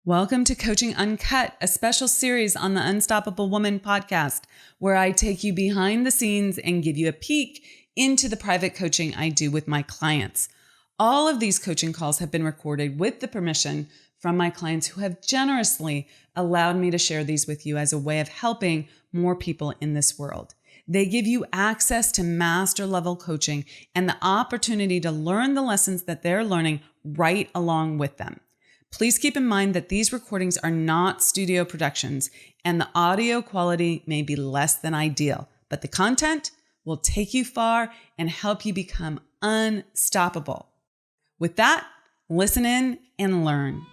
Welcome to Coaching Uncut, a special series on the Unstoppable Woman podcast, where I take you behind the scenes and give you a peek into the private coaching I do with my clients. All of these coaching calls have been recorded with the permission from my clients who have generously allowed me to share these with you as a way of helping more people in this world. They give you access to master level coaching and the opportunity to learn the lessons that they're learning right along with them. Please keep in mind that these recordings are not studio productions and the audio quality may be less than ideal, but the content will take you far and help you become unstoppable. With that, listen in and learn.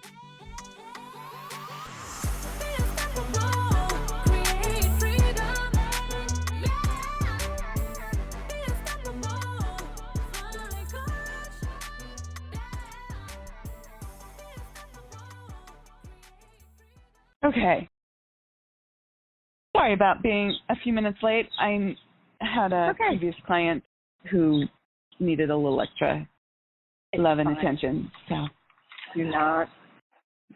Okay. Sorry about being a few minutes late. I had a previous client who needed a little extra love and attention. So do not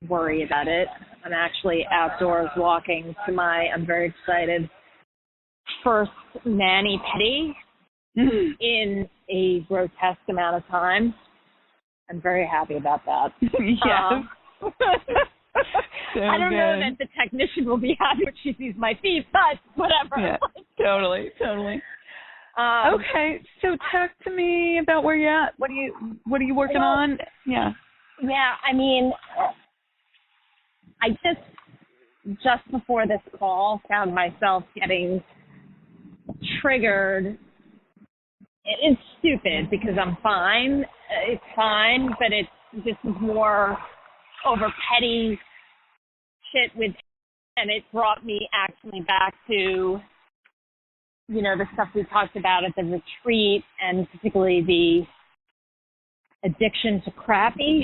worry about it. I'm actually outdoors walking to I'm very excited, first mani-pedi in a grotesque amount of time. I'm very happy about that. Yes. So I don't know that the technician will be happy when she sees my feet, but whatever. Yeah, totally. Okay, so talk to me about where you're at. What are you working on? Yeah. Yeah, I mean, I just before this call found myself getting triggered. It's stupid because I'm fine. It's fine, but this is more over petty shit and it brought me actually back to, the stuff we talked about at the retreat and particularly the addiction to crappy.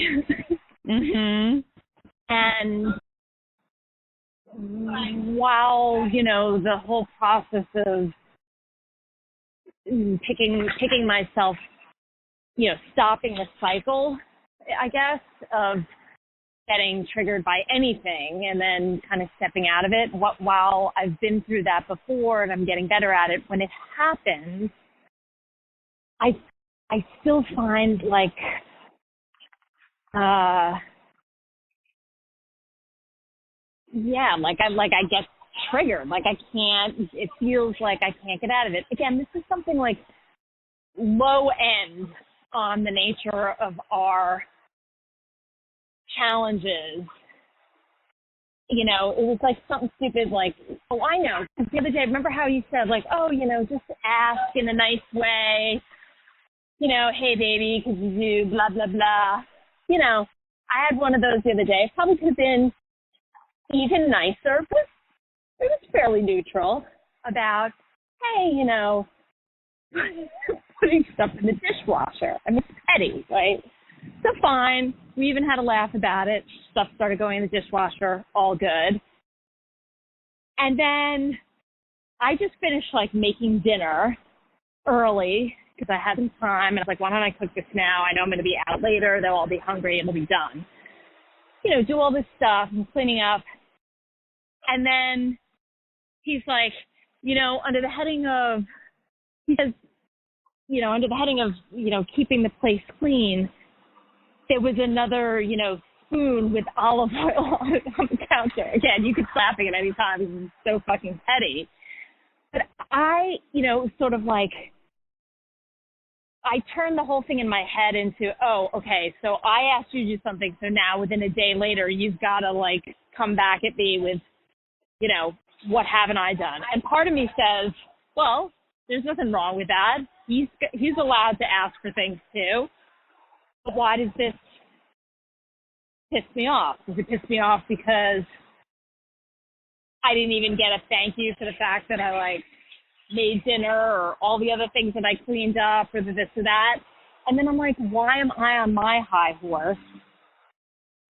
Mm-hmm. And while, the whole process of picking myself, stopping the cycle, I guess, of getting triggered by anything and then kind of stepping out of it. While I've been through that before and I'm getting better at it, when it happens, I still find I get triggered. It feels like I can't get out of it. Again, this is something like low end on the nature of our challenges. It was like something stupid like, oh, I know. The other day, remember how you said just ask in a nice way, hey baby, could you do blah, blah, blah. I had one of those the other day. It probably could have been even nicer, but it was fairly neutral about, hey, putting stuff in the dishwasher. I mean, it's petty, right? So fine. We even had a laugh about it. Stuff started going in the dishwasher. All good. And then I just finished making dinner early because I had some time. And I was like, why don't I cook this now? I know I'm going to be out later. They'll all be hungry and it'll be done. Do all this stuff and cleaning up. And then he's like, under the heading of, keeping the place clean, there was another, spoon with olive oil on the counter. Again, you could slap it at any time. It's so fucking petty. But I, I turned the whole thing in my head into, oh, okay, so I asked you to do something, so now within a day later, you've got to, come back at me with, what haven't I done? And part of me says, well, there's nothing wrong with that. He's allowed to ask for things too. But why does this piss me off? Does it piss me off because I didn't even get a thank you for the fact that I made dinner or all the other things that I cleaned up or this or that? And then I'm like, why am I on my high horse?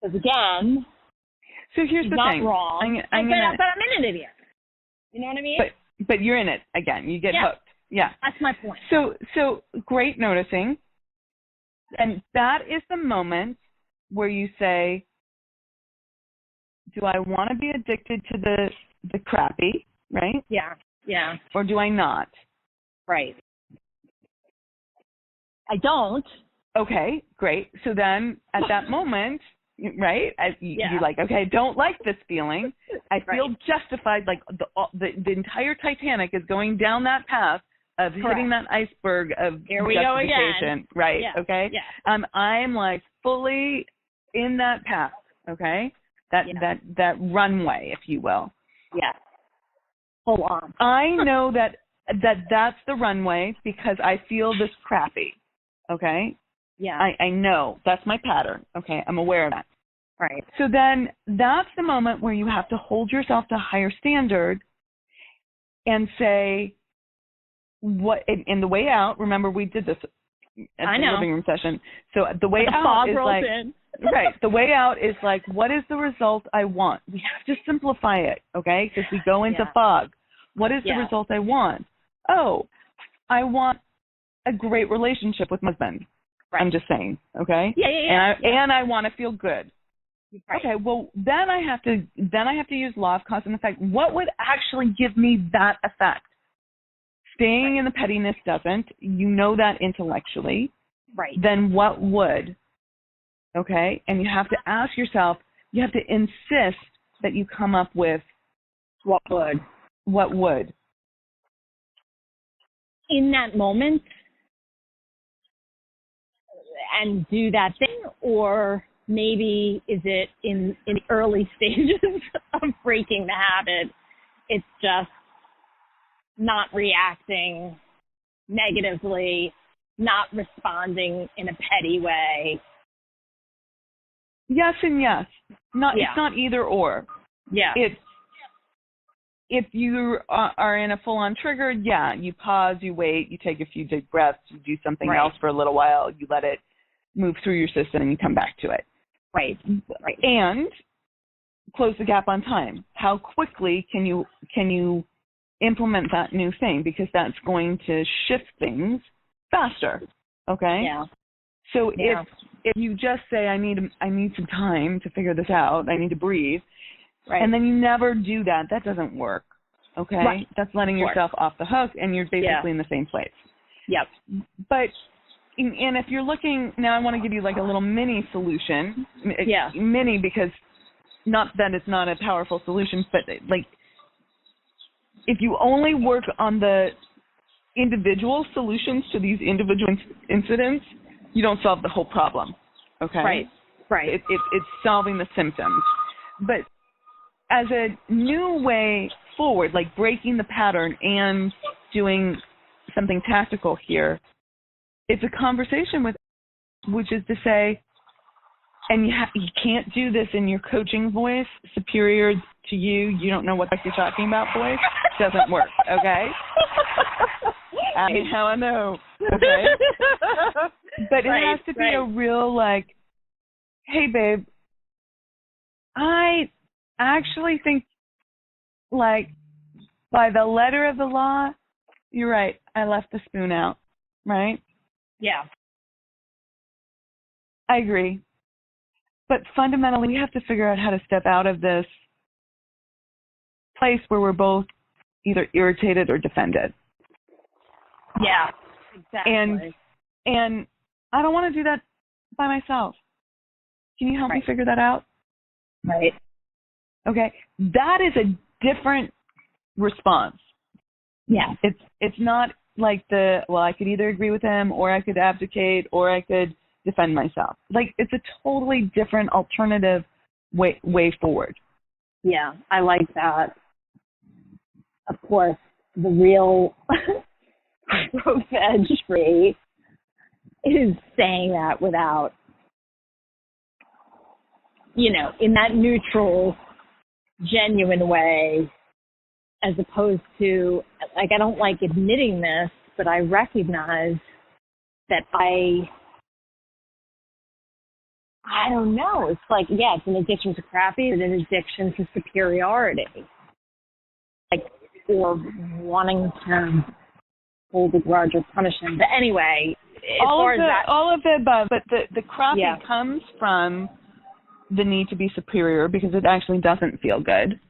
Because again, so here's the not thing. Wrong. But I'm in it again. You know what I mean? But you're in it again. You get hooked. Yeah. That's my point. So great noticing. And that is the moment where you say, do I want to be addicted to the crappy, right? Yeah. Yeah. Or do I not? Right. I don't. Okay, great. So then at that moment, right, you're like, okay, I don't like this feeling. I feel justified, like the entire Titanic is going down that path of hitting that iceberg of Here we go justification. again. Right, Yeah. okay? Yeah. I'm like fully in that path, okay? That runway, if you will. Yeah. Full on. I know that's the runway because I feel this crappy, okay? Yeah. I know. That's my pattern, okay? I'm aware of that. Right. So then that's the moment where you have to hold yourself to a higher standard and say, what, in the way out, remember we did this at the living room session. So the way out is like, right, the way out is like, what is the result I want? We have to simplify it, okay? Because we go into fog. What is the result I want? Oh, I want a great relationship with my husband. Right. I'm just saying, okay? And I want to feel good. Right. Okay, well then I have to use law of cause and effect. What would actually give me that effect? Staying in the pettiness doesn't. You know that intellectually. Right. Then what would? Okay? And you have to ask yourself, you have to insist that you come up with what would. What would? In that moment, and do that thing, or maybe is it in the early stages of breaking the habit, it's just not reacting negatively, not responding in a petty way? Yes and yes. It's not either or. Yeah. If you are in a full-on trigger, you pause, you wait, you take a few deep breaths, you do something else for a little while, you let it move through your system, and you come back to it. Right. And close the gap on time. How quickly can you implement that new thing? Because that's going to shift things faster. Okay? Yeah. So if you just say, I need some time to figure this out, I need to breathe, and then you never do that, that doesn't work. Okay? Right. That's letting yourself off the hook, and you're basically in the same place. Yep. But and if you're looking, now I want to give you like a little mini solution. Mini because not that it's not a powerful solution, but like if you only work on the individual solutions to these individual incidents, you don't solve the whole problem. Okay? Right. It's solving the symptoms. But as a new way forward, like breaking the pattern and doing something tactical here, it's a conversation which is to say, and you can't do this in your coaching voice, superior to you don't know what you're talking about voice, doesn't work, okay? How I know, okay? But it has to be a real like, hey babe, I actually think like by the letter of the law, you're right, I left the spoon out, right? Yeah. I agree. But fundamentally, we have to figure out how to step out of this place where we're both either irritated or defended. Yeah, exactly. And I don't want to do that by myself. Can you help me figure that out? Right. Okay. That is a different response. Yeah. It's not like I could either agree with him or I could abdicate or I could defend myself. Like, it's a totally different alternative way forward. Yeah, I like that. Of course, the real veg free is saying that without, in that neutral, genuine way, as opposed to, like, I don't like admitting this, but I recognize that I don't know. It's like, it's an addiction to crappy, it's an addiction to superiority. Like, or wanting to hold a grudge or punish him. But anyway, all of the above, but the crappy comes from the need to be superior because it actually doesn't feel good.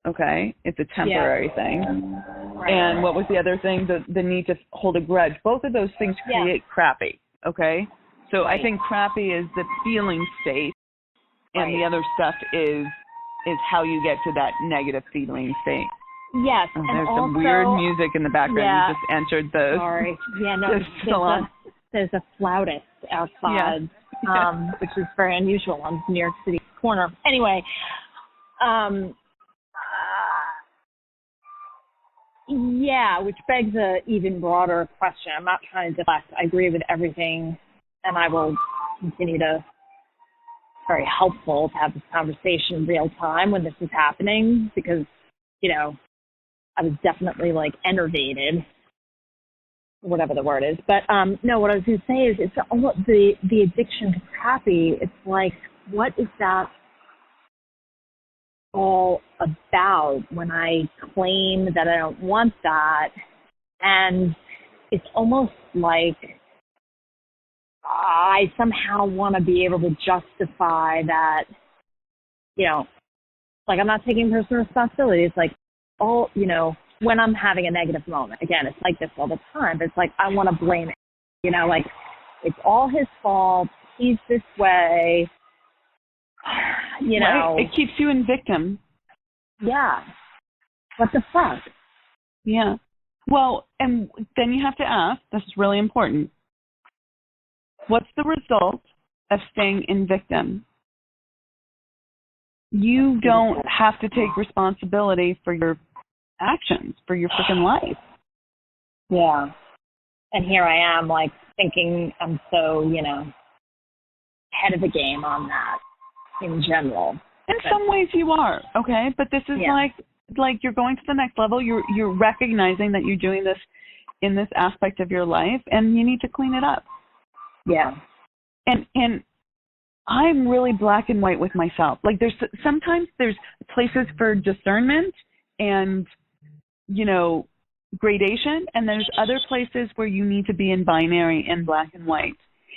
Okay? It's a temporary thing. Right. And what was the other thing? The need to hold a grudge. Both of those things create crappy. Okay? So I think crappy is the feeling state, and the other stuff is how you get to that negative feeling state. Yes. Oh, and there's also, some weird music in the background. Yeah. You just entered the Sorry. Yeah, no, salon. there's a flautist outside, which is very unusual on New York City corner. Anyway, which begs a even broader question. I'm not trying to deflect. I agree with everything, and I will continue to. Very helpful to have this conversation in real time when this is happening, because, I was definitely like enervated, whatever the word is. But no, what I was going to say is it's almost the addiction to crappy. It's like, what is that all about when I claim that I don't want that? And it's almost like I somehow want to be able to justify that, like I'm not taking personal responsibility. It's like, when I'm having a negative moment, again, it's like this all the time, but it's like I want to blame it, like it's all his fault. He's this way, Right. It keeps you in victim. Yeah. What the fuck? Yeah. Well, and then you have to ask, this is really important, what's the result of staying in victim? You don't have to take responsibility for your actions, for your freaking life. Yeah. And here I am, like, thinking I'm so, ahead of the game on that in general. In some ways you are, okay? But this is like you're going to the next level. You're recognizing that you're doing this in this aspect of your life, and you need to clean it up. Yeah. And I'm really black and white with myself. Like sometimes there's places for discernment and, gradation, and there's other places where you need to be in binary and black and white.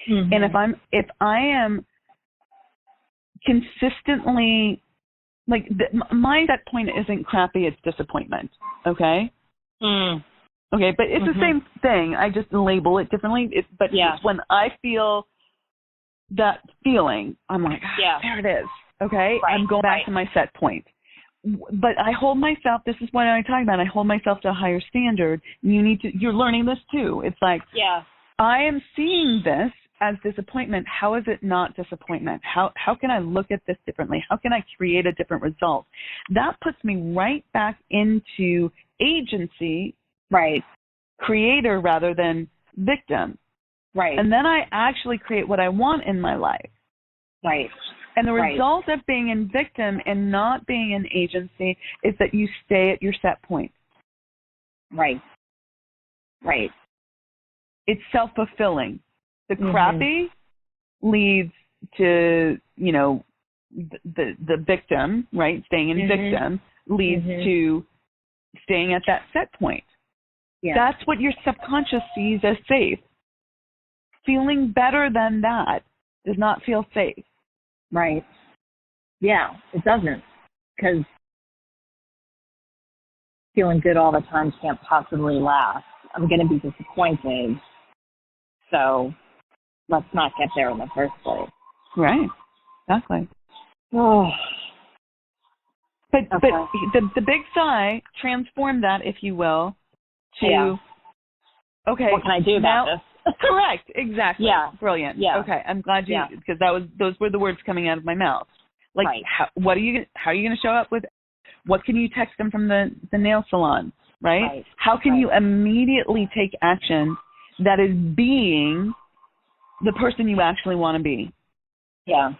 Mm-hmm. And if I am consistently, like my set point isn't crappy, it's disappointment. Okay. Okay, but it's the same thing. I just label it differently. It's when I feel that feeling, I'm like, there it is. Okay, right, I'm going back to my set point. But I hold myself, this is what I'm talking about, I hold myself to a higher standard. You're learning this too. It's like, I am seeing this as disappointment. How is it not disappointment? How can I look at this differently? How can I create a different result? That puts me right back into agency, right? Creator rather than victim. Right. And then I actually create what I want in my life. Right. And the result of being in victim and not being in agency is that you stay at your set point. Right. Right. It's self-fulfilling. The crappy leads to, the victim, right? Staying in victim leads to staying at that set point. Yeah. That's what your subconscious sees as safe. Feeling better than that does not feel safe. Right. Yeah, it doesn't. Because feeling good all the time can't possibly last. I'm going to be disappointed. So let's not get there in the first place. Right. Exactly. Oh. But the big sigh, transform that, if you will, to, okay. What can I do about this? Correct. Exactly. Yeah. Brilliant. Yeah. Okay. I'm glad you, because those were the words coming out of my mouth. Like, how are you going to show up with, what can you text them from the nail salon, right? How can you immediately take action that is being the person you actually want to be? Yeah.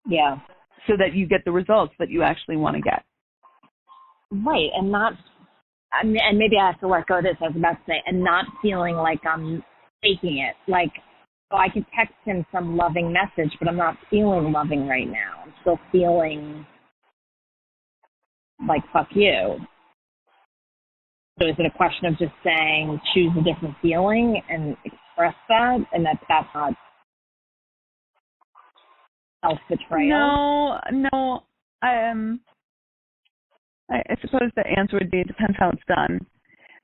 Yeah. So that you get the results that you actually want to get. Right. And maybe I have to let go of this, I was about to say, and not feeling like I'm faking it. Like, I could text him some loving message, but I'm not feeling loving right now. I'm still feeling like, fuck you. So is it a question of just saying, choose a different feeling and express that? And that's not Self-betrayal? No. I suppose the answer would be it depends how it's done.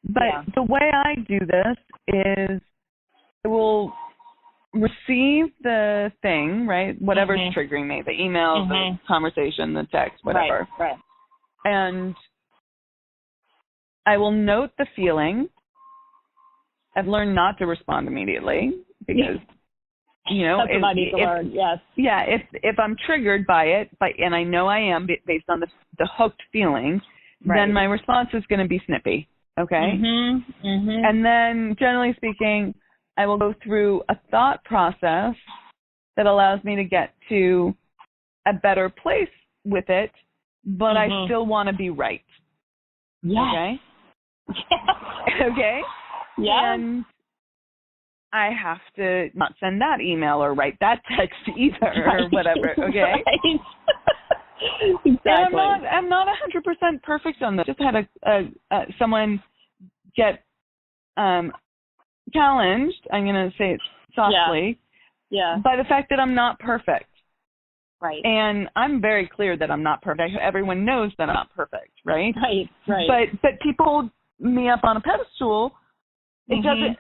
But the way I do this is I will receive the thing, right? Whatever's triggering me, the email, the conversation, the text, whatever. Right. And I will note the feeling. I've learned not to respond immediately because, that's what I need to learn, yes. Yeah, if I'm triggered by it, and I know I am based on the hooked feeling, then my response is going to be snippy, okay? And then, generally speaking, I will go through a thought process that allows me to get to a better place with it, but I still want to be right. Yes. Okay? Okay? Yeah. And I have to not send that email or write that text either or whatever, okay? Right. Exactly. And I'm not 100% perfect on this. Just had a someone get challenged, I'm going to say it softly, by the fact that I'm not perfect. Right. And I'm very clear that I'm not perfect. Everyone knows that I'm not perfect, right? Right. But people hold me up on a pedestal. It doesn't.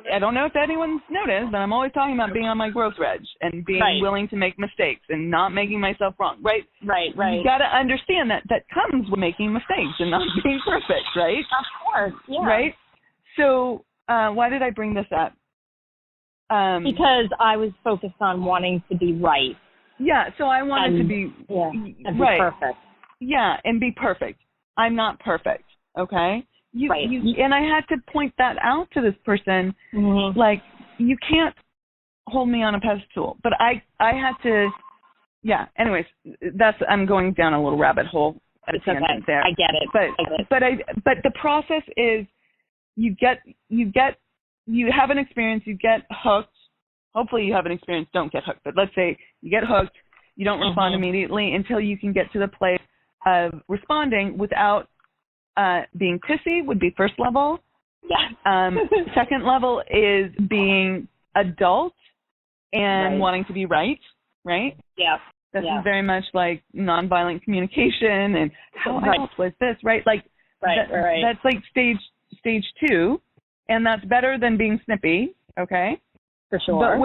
I don't know if anyone's noticed, but I'm always talking about being on my growth edge and being willing to make mistakes and not making myself wrong. Right. You got to understand that comes with making mistakes and not being perfect. Right. Of course. Yeah. Right. So why did I bring this up? Because I was focused on wanting to be right. Yeah. So I wanted to be and be perfect. Yeah, and be perfect. I'm not perfect. Okay. And I had to point that out to this person, like, you can't hold me on a pedestal. But I had to, anyways, I'm going down a little rabbit hole at a tangent there. I get it. But the process is you have an experience, you get hooked. Hopefully you have an experience, don't get hooked. But let's say you get hooked, you don't respond immediately until you can get to the place of responding without being pissy would be first level. Yeah. Second level is being adult and wanting to be right? Yeah. This is very much like nonviolent communication and how I was this, right? Like that's like stage 2, and that's better than being snippy, okay? For sure.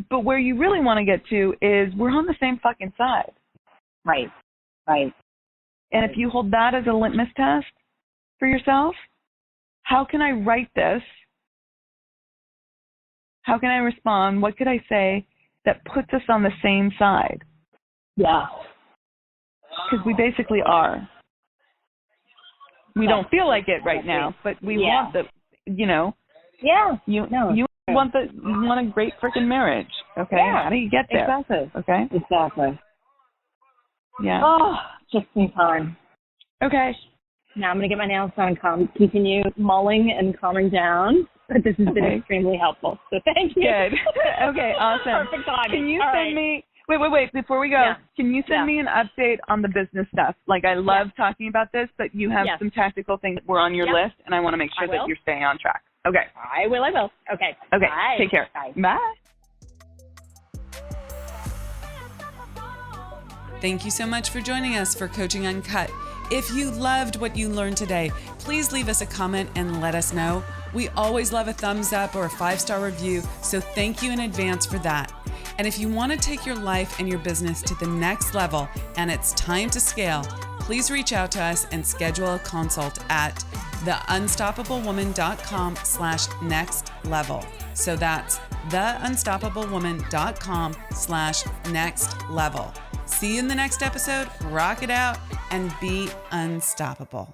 But where you really want to get to is we're on the same fucking side. Right. And if you hold that as a litmus test for yourself, how can I write this? How can I respond? What could I say that puts us on the same side? Yeah. Because we basically are. We don't feel like it right now, but we want the, Yeah. You want a great freaking marriage, okay? Yeah. How do you get there? Exactly. Okay? Exactly. Yeah. Oh, just in time. Okay. Now I'm going to get my nails done and continue mulling and calming down. But this has been extremely helpful. So thank you. Good. Okay, awesome. Perfect timing. Can you send me... Wait, before we go, can you send me an update on the business stuff? Like, I love talking about this, but you have some tactical things that were on your list, and I want to make sure that you're staying on track. Okay. I will. Okay. Bye. Take care. Bye. Thank you so much for joining us for Coaching Uncut. If you loved what you learned today, please leave us a comment and let us know. We always love a thumbs up or a 5-star review, so thank you in advance for that. And if you want to take your life and your business to the next level and it's time to scale, please reach out to us and schedule a consult at theunstoppablewoman.com/next level. So that's theunstoppablewoman.com/next level. See you in the next episode. Rock it out and be unstoppable.